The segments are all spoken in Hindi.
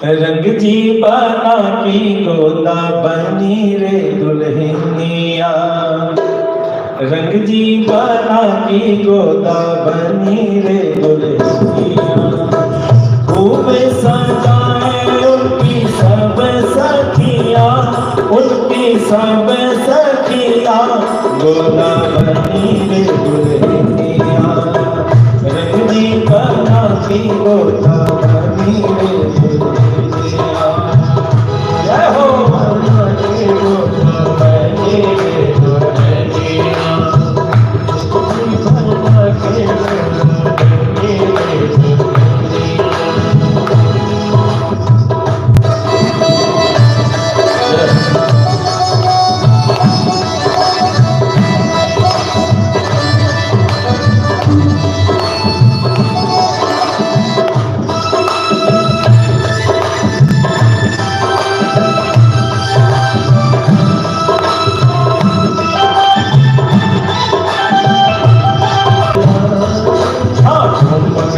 रंग जी बना की गोदा बनी रे दुल्हनिया, रंग जी बना की गोदा बनी रे दुल्हनिया। खूब सजाए उनकी सब सखिया, उनकी सब सखिया गोदा बनी रे दुल्हनिया। रंग जी बना की गोदा बनी रे दुल्हनिया। जय हो बना की गोदा बनी रे दुल्हनिया, बना की गोदा बनी रे दुल्हनिया।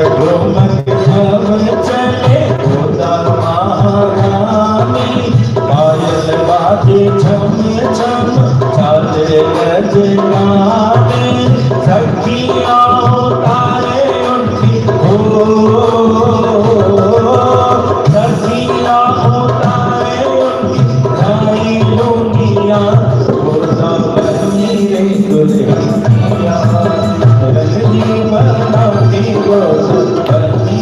ढोलक हम चले गोदा महारानी, पायल बाजे छम छम चाले गजराने। सखियाँ तारे उनकी हो, सखियाँ तारे उनकी गाई लुनिया गोदा बनी रे दुल्हनिया। रंग जी बना की गोदा बनी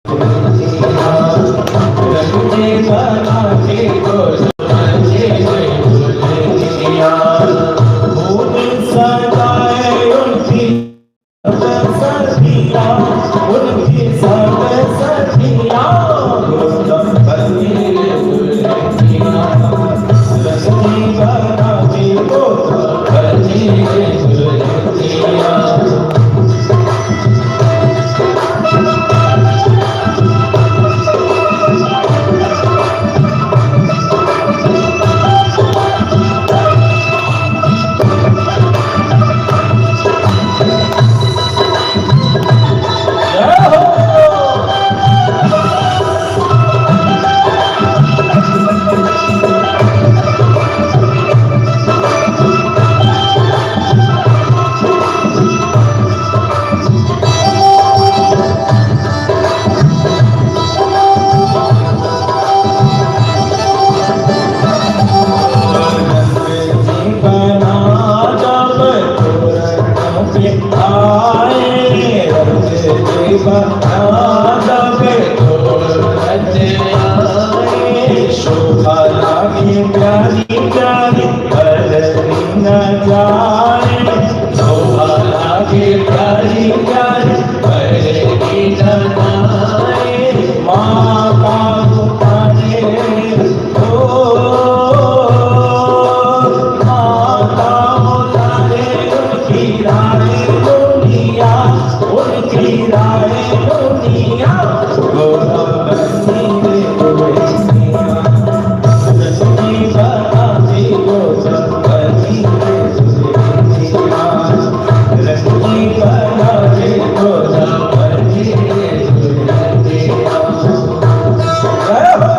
दुल्हनिया, रंग जी बना की गोदा बनी रे दुल्हनिया। खूब सजाए उनकी सब सखिया, उनकी सब सखिया गोदा बनी रे दुल्हनिया। रंग जी बना की गोदा बनी रे दुल्हनिया। शोभा लागे प्यारी प्यारी बदली न जाए, शोभा लागे प्यारी प्यारी बदली न जाए। माँ का पुकारे ओ, माता पुकारे उनकी रानी दुनिया, उनकी रानी दुनिया गोदा बनी रे दुल्हनिया। रंग जी बना की गोदा बनी रे दुल्हनिया, रंग जी बना की गोदा बनी रे दुल्हनिया। जय हो।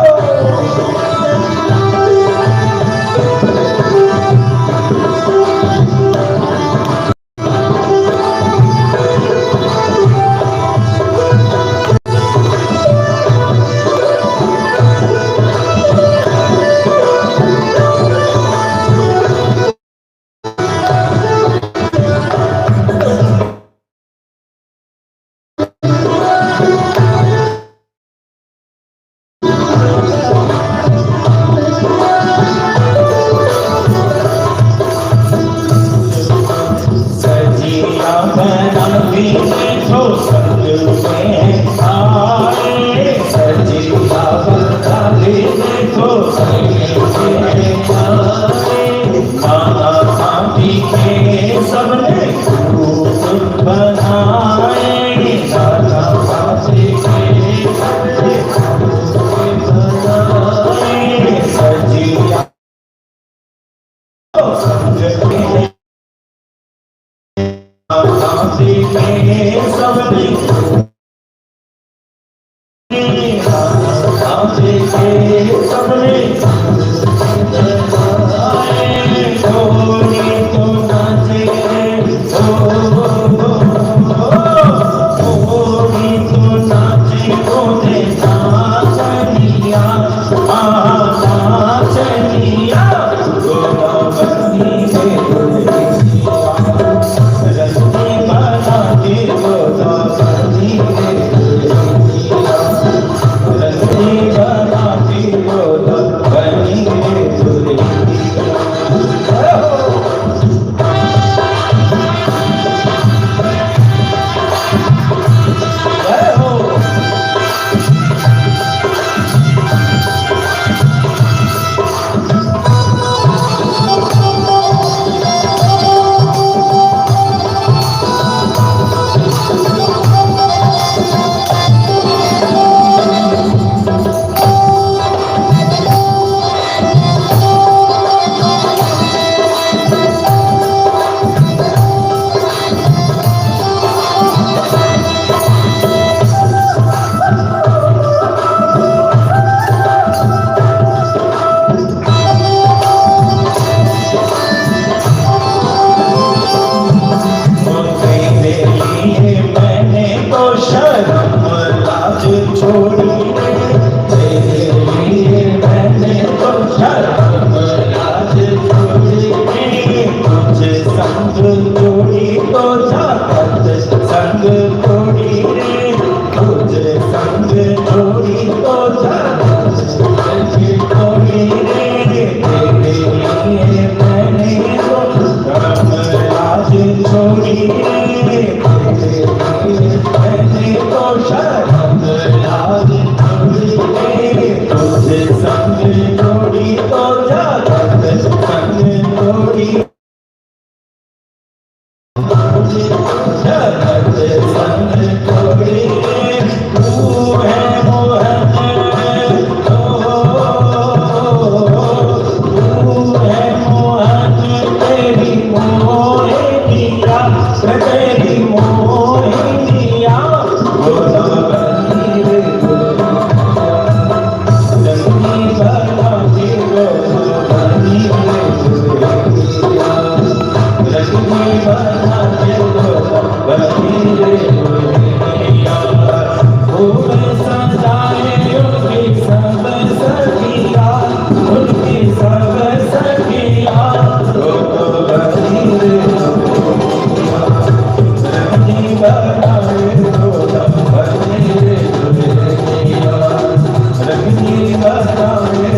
तुझे संग जोड़ी तो जोड़ी रे तेरे लिए मैंने तो राम राज छोड़ी रे तेरे लिए मैंने तो शरण राज छोड़ी रे तुझे संग जोड़ी तो जगत संग जोड़ी जगत संग जोड़ी तू है मोहन तू है मोहन तेरी मोहिनिया तेरी मोहिनिया बोला बनीर जंगी बना के बनीर रजनी बना के बनीर फूल सजाए उनकी सब सखिया उनकी सब सखिया तो बनीर रजनी बनाए तो बनीर रजनी बनाए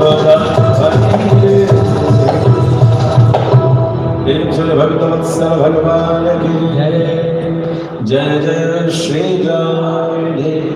तो भगवत्सल भगवान की जय जय जय श्री राम।